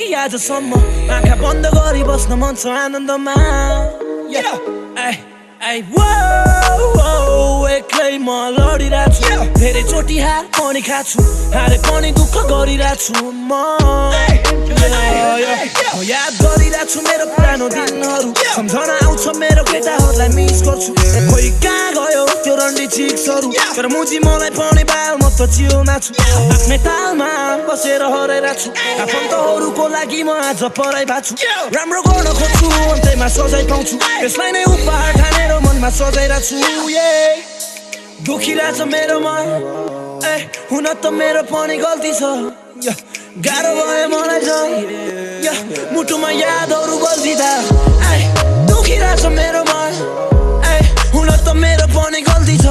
तिमी आजसम्म आँखा बन्द गरी बस्न मन छ आनन्दमा एक्लै म लडिरहेको छु धेरै चोटि हार पनि खाछु हारे पनि दुःख गरिरहेको छु म याद गरिरहेको छु मेरो पुरानो दिनहरू सम्झना आउँछ मेरो केटाहरूलाई मिस गर्छु खोइ कहाँ गयो त्यो रन्डी चिक्सहरू तर मुजी मलाई पनि बाल म त चिउमा छु आफ्नै तालमा बसेर हराइरहेको छु आफन्तहरूको लागि म आज पराइ भएको छु राम्रो गर्न खोज्छु अन्त्यमा सजाय पाउँछु यसलाई नै उपहार ठानेर मनमा सजाइरहेको छु दुखिरहेछ मेरो मन हुन त मेरो पनि गल्ती छ गाह्रो भयो मलाई झन् मुटुमा यादहरू बल्झिँदा दुखिरहेछ मेरो मन हुन त मेरो पनि गल्ती छ